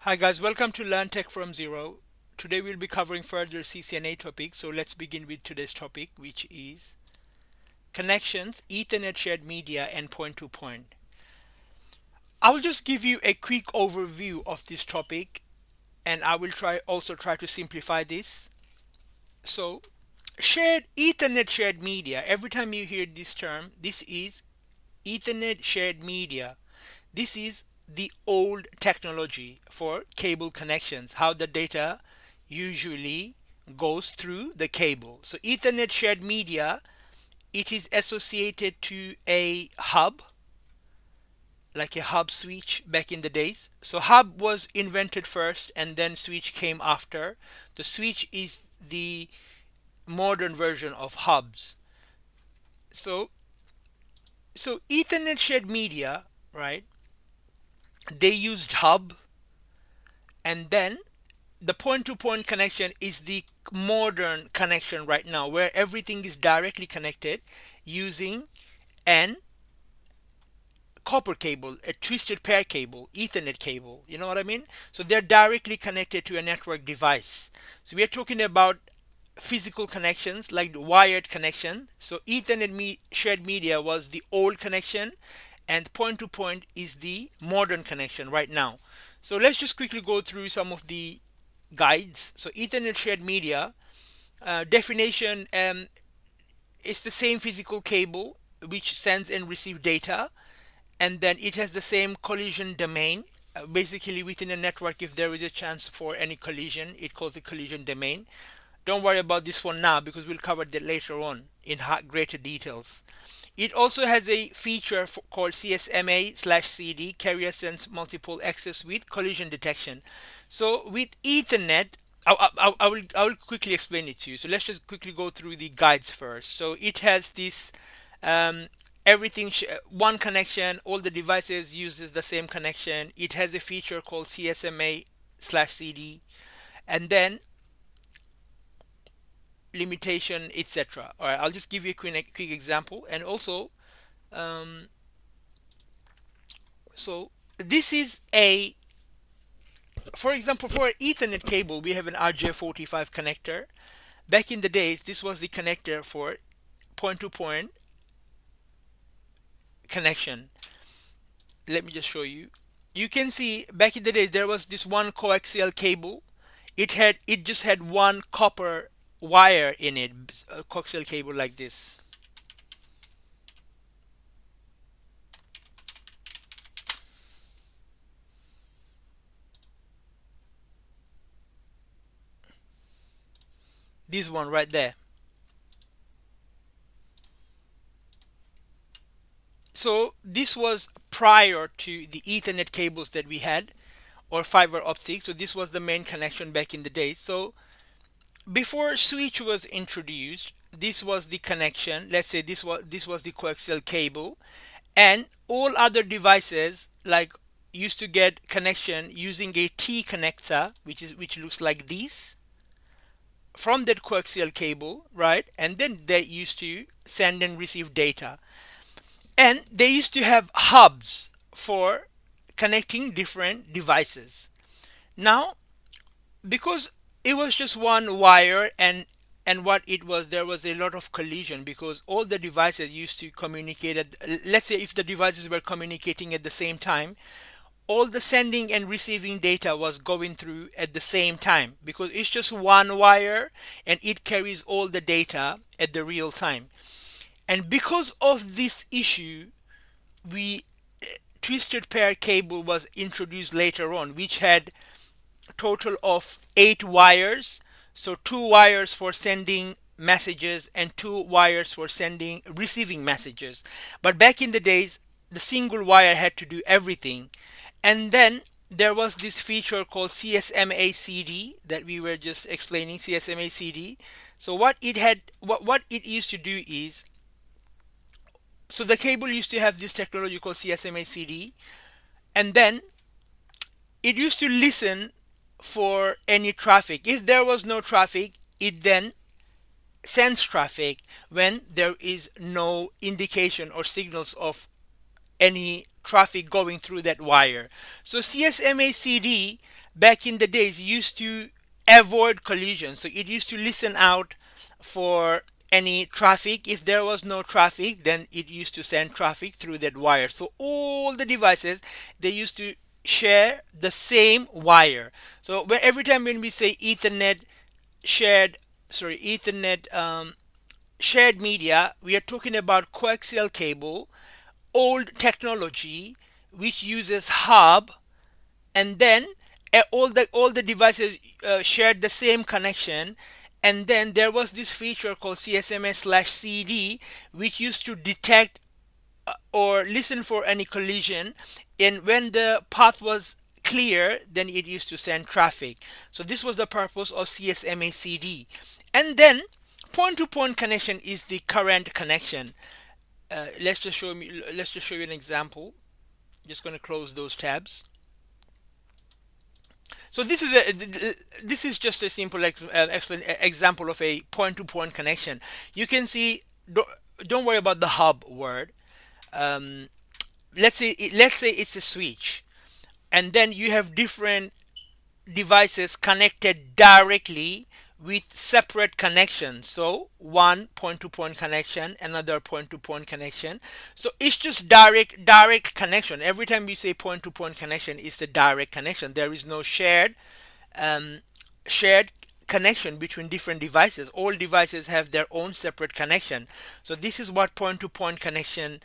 Hi guys, welcome to Learn Tech from Zero. Today we'll be covering further CCNA topics, so let's begin with today's topic, which is connections, Ethernet shared media, and point to point. I'll just give you a quick overview of this topic, and I will try to simplify this. So, shared Ethernet shared media. Every time you hear this term, this is Ethernet shared media. This is the old technology for cable connections, how the data usually goes through the cable. So Ethernet shared media, it is associated to a hub, like a hub switch back in the days. So hub was invented first and then switch came after. The switch is the modern version of hubs. So so Ethernet shared media, right? They used hub, and then the point to point connection is the modern connection right now where everything is directly connected using an copper cable, a twisted pair cable, Ethernet cable. You know what I mean? So they're directly connected to a network device. So we are talking about physical connections like the wired connection. So shared media was the old connection, and point to point is the modern connection right now. So let's just quickly go through some of the guides. So Ethernet shared media definition is the same physical cable which sends and receives data, and then it has the same collision domain. Basically, within a network, if there is a chance for any collision, it calls it collision domain. Don't worry about this one now because we'll cover that later on in greater details. It also has a feature called CSMA/CD, carrier sense multiple access with collision detection. So with Ethernet, I will quickly explain it to you. So let's just quickly go through the guides first. So it has this um, one connection, all the devices uses the same connection. It has a feature called CSMA/CD, and then limitation, etc. All right, I'll just give you a quick example, and also, um, so this is for example, for an Ethernet cable, we have an RJ45 connector. Back in the days, this was the connector for point-to-point connection. Let me just show you. You can see back in the days there was this one coaxial cable. It just had one copper wire in it, a coaxial cable like this. This one right there. So this was prior to the Ethernet cables that we had, or fiber optic. So this was the main connection back in the day. So before switch was introduced, this was the connection. Let's say this was the coaxial cable, and all other devices like used to get connection using a T connector, which looks like this, from that coaxial cable, right? And then they used to send and receive data. And they used to have hubs for connecting different devices. Now, because it was just one wire, and what it was, there was a lot of collision because all the devices used to communicate let's say if the devices were communicating at the same time, all the sending and receiving data was going through at the same time because it's just one wire and it carries all the data at the real time. And because of this issue, we twisted pair cable was introduced later on, which had total of 8 wires. So 2 wires for sending messages and 2 wires for sending receiving messages. But back in the days, the single wire had to do everything. And then there was this feature called CSMA/CD that we were just explaining, CSMA/CD. So what it used to do is, so the cable used to have this technology called CSMA/CD, and then it used to listen for any traffic. If there was no traffic, it then sends traffic when there is no indication or signals of any traffic going through that wire. So CSMA CD back in the days used to avoid collision. So it used to listen out for any traffic. If there was no traffic, then it used to send traffic through that wire. So all the devices, they used to share the same wire. So every time when we say Ethernet shared, Ethernet shared media, we are talking about coaxial cable, old technology, which uses hub, and then all the devices shared the same connection. And then there was this feature called CSMA/CD, which used to detect or listen for any collision, and when the path was clear, then it used to send traffic. So this was the purpose of CSMA CD. And then point to point connection is the current connection. Let's just show you an example. Just going to close those tabs. So this is just a simple example of a point to point connection. You can see, don't worry about the hub word. um, let's say it's a switch, and then you have different devices connected directly with separate connections. So one point to point connection, another point to point connection. So it's just direct connection. Every time we say point to point connection, it's the direct connection. There is no um, shared connection between different devices. All devices have their own separate connection. So this is what point to point connection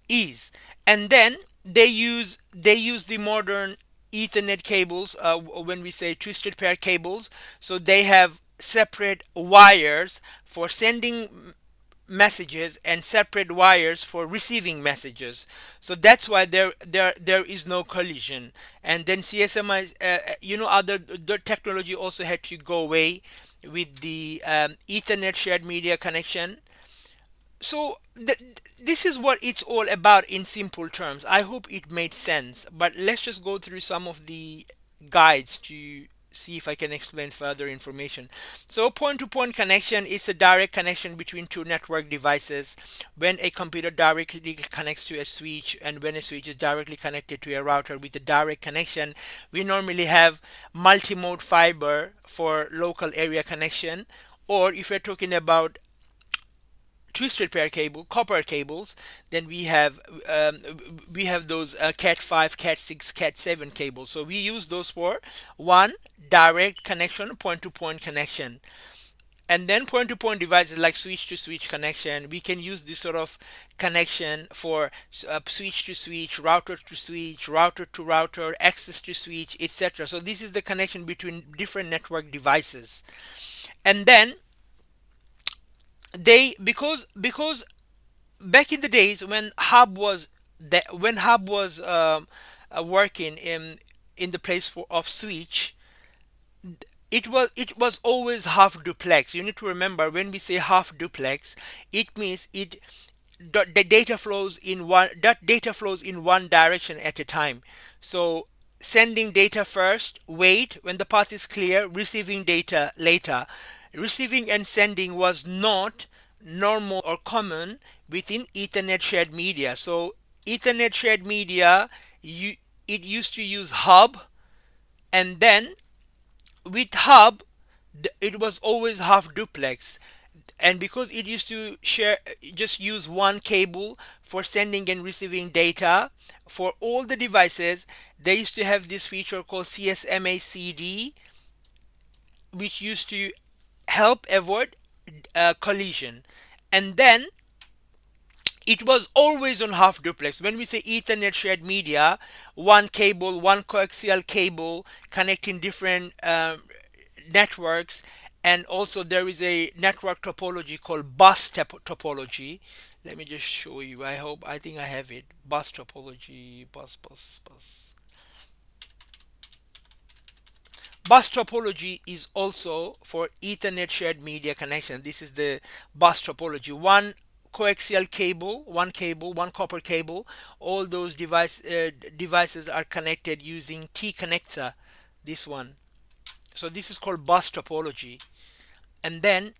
is. And then they use the modern Ethernet cables, when we say twisted pair cables. So they have separate wires for sending messages and separate wires for receiving messages. So that's why there is no collision. And then CSMI, other the technology also had to go away with the Ethernet shared media connection. So this is what it's all about in simple terms. I hope it made sense, but let's just go through some of the guides to see if I can explain further information. So point to point connection is a direct connection between two network devices. When a computer directly connects to a switch, and when a switch is directly connected to a router with a direct connection, we normally have multi-mode fiber for local area connection. Or if we're talking about twisted pair cable, copper cables, then we have those Cat 5, Cat 6, Cat 7 cables. So we use those for one, direct connection, point to point connection. And then point to point devices like switch to switch connection, we can use this sort of connection for switch to switch, router to router, access to switch, etc. So this is the connection between different network devices. And then because back in the days when hub was working in the place of switch, it was always half duplex. You need to remember, when we say half duplex, it means the data flows in one direction at a time. So sending data first, wait when the path is clear, receiving data later. Receiving and sending was not normal or common within Ethernet shared media. So Ethernet shared media, it used to use hub, and then with hub, it was always half duplex. And because it used to just use one cable for sending and receiving data for all the devices, they used to have this feature called CSMA CD, which used to help avoid collision. And then it was always on half duplex. When we say Ethernet shared media, one cable, one coaxial cable connecting different networks. And also there is a network topology called bus topology. Let me just show you. I think I have it. Bus topology, bus. Bus topology is also for Ethernet shared media connection. This is the bus topology. One coaxial cable, one copper cable. All those devices are connected using T connector. This one. So this is called bus topology. And then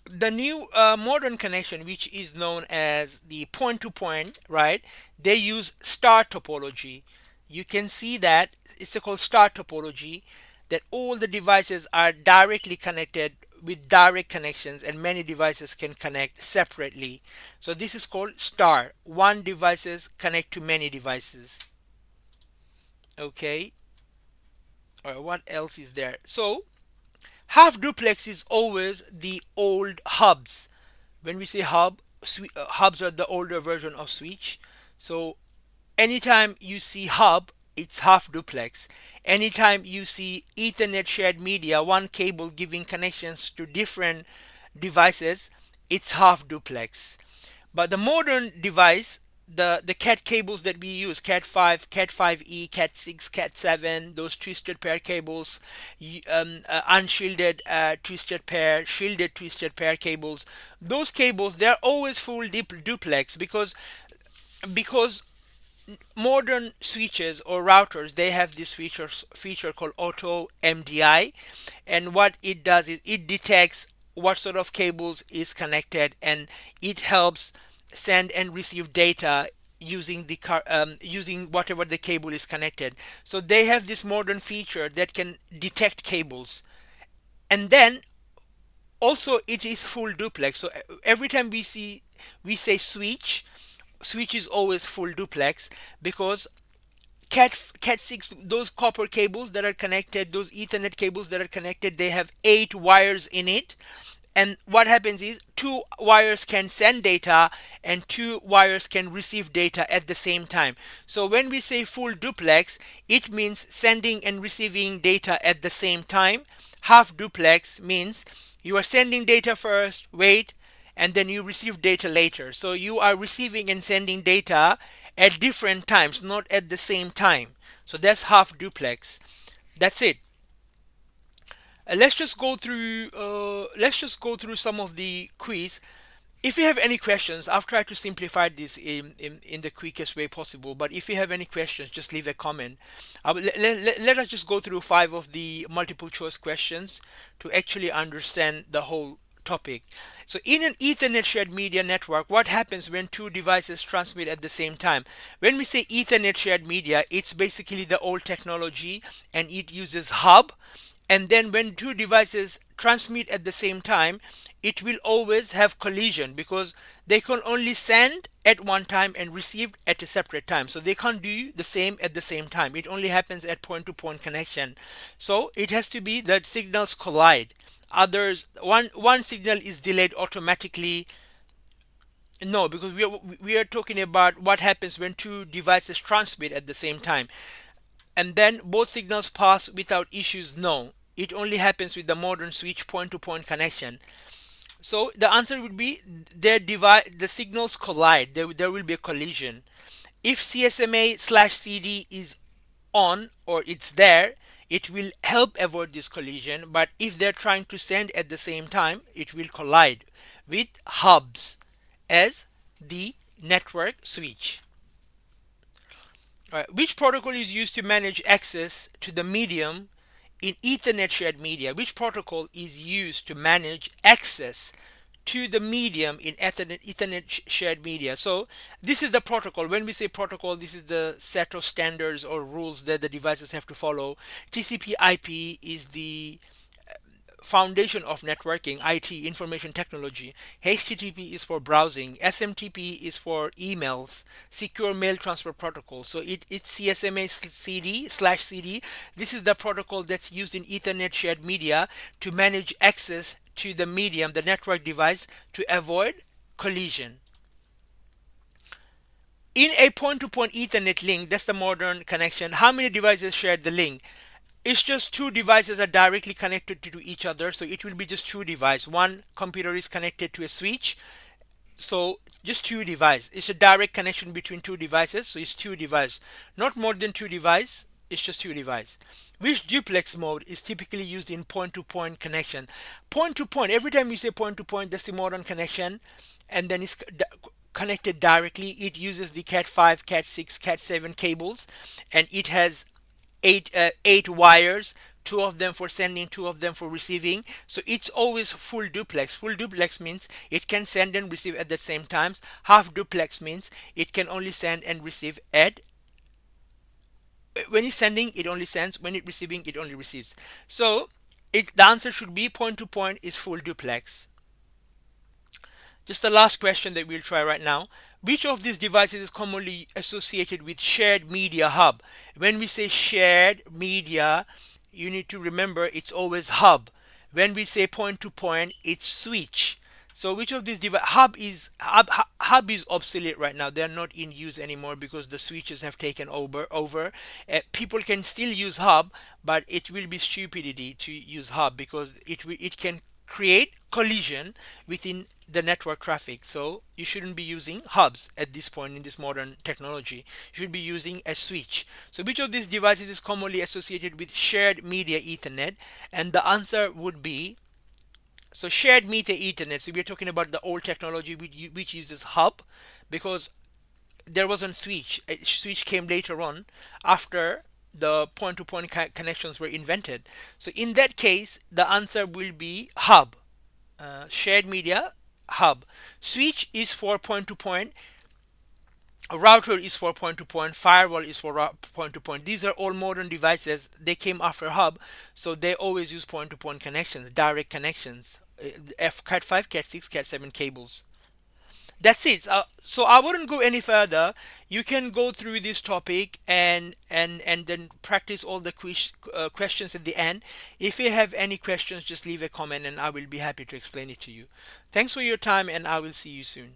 The new modern connection, which is known as the point to point, right? They use star topology. You can see that it's called star topology, that all the devices are directly connected with direct connections, and many devices can connect separately. So this is called star. One devices connect to many devices. Okay. All right, what else is there? So half duplex is always the old hubs. When we say hub, hubs are the older version of switch. So anytime you see hub, it's half duplex. Anytime you see Ethernet shared media, one cable giving connections to different devices, it's half duplex. But the modern device, the cat cables that we use, cat 5, cat 5e, cat 6, cat 7, those twisted pair cables, unshielded twisted pair, shielded twisted pair cables, those cables, they're always full duplex, because modern switches or routers, they have this feature called auto MDI, and what it does is it detects what sort of cables is connected, and it helps send and receive data using using whatever the cable is connected. So they have this modern feature that can detect cables, and then also it is full duplex. So every time we say switch is always full duplex, because cat 6, those copper cables that are connected, those ethernet cables that are connected, they have 8 wires in it. And what happens is 2 wires can send data and 2 wires can receive data at the same time. So when we say full duplex, it means sending and receiving data at the same time. Half duplex means you are sending data first, wait, and then you receive data later. So you are receiving and sending data at different times, not at the same time. So that's half duplex. That's it. Let's just go through some of the quiz. If you have any questions, I've tried to simplify this in the quickest way possible. But if you have any questions, just leave a comment. Let us just go through 5 of the multiple choice questions to actually understand the whole topic. So, in an Ethernet shared media network, what happens when two devices transmit at the same time? When we say Ethernet shared media, it's basically the old technology, and it uses hub. And then when two devices transmit at the same time, it will always have collision, because they can only send at one time and receive at a separate time. So they can't do the same at the same time. It only happens at point to point connection. So it has to be that signals collide. Others, one signal is delayed automatically. No, because we are talking about what happens when two devices transmit at the same time, and then both signals pass without issues. No, it only happens with the modern switch point to point connection. So the answer would be the signals collide. There will be a collision. If CSMA/CD is on, or it's there, it will help avoid this collision. But if they're trying to send at the same time, it will collide with hubs as the network switch. Alright, which protocol is used to manage access to the medium in Ethernet shared media? Which protocol is used to manage access to the medium in Ethernet shared media? So this is the protocol. When we say protocol, this is the set of standards or rules that the devices have to follow. TCP/IP is the foundation of networking, IT, information technology. HTTP is for browsing. SMTP is for emails, secure mail transfer protocol. So it's CSMA CD/CD. This is the protocol that's used in Ethernet shared media to manage access to the medium, the network device, to avoid collision. In a point-to-point Ethernet link, that's the modern connection, how many devices share the link? It's just two devices are directly connected to each other, so it will be just two devices. One computer is connected to a switch, so just two devices. It's a direct connection between two devices, so it's two devices. Not more than two devices, it's just two devices. Which duplex mode is typically used in point-to-point connection? Point-to-point, every time you say point-to-point, that's the modern connection, and then it's connected directly. It uses the Cat 5, Cat 6, Cat 7 cables, and it has 8 wires two of them for sending, two of them for receiving. So it's always full duplex. Full duplex means it can send and receive at the same times. Half duplex means it can only send and receive at when it's sending it only sends, when it's receiving it only receives. So the answer should be point to point is full duplex. Just the last question that we'll try right now. Which of these devices is commonly associated with shared media hub? When we say shared media, you need to remember it's always hub. When we say point to point, it's switch. So which of these devices, hub is obsolete right now. They're not in use anymore because the switches have taken over. People can still use hub, but it will be stupidity to use hub because it can create collision within the network traffic. So you shouldn't be using hubs at this point in this modern technology. You should be using a switch. So which of these devices is commonly associated with shared media Ethernet? And the answer would be, so shared media Ethernet. So we're talking about the old technology which uses hub, because there wasn't switch. A switch came later on after the point-to-point connections were invented. So in that case, the answer will be hub. Shared media hub. Switch is for point-to-point. A router is for point-to-point. Firewall is for point-to-point. These are all modern devices. They came after hub, so they always use point-to-point connections, direct connections. Cat 5, Cat 6, Cat 7 cables. That's it. So I wouldn't go any further. You can go through this topic and then practice all the questions at the end. If you have any questions, just leave a comment and I will be happy to explain it to you. Thanks for your time and I will see you soon.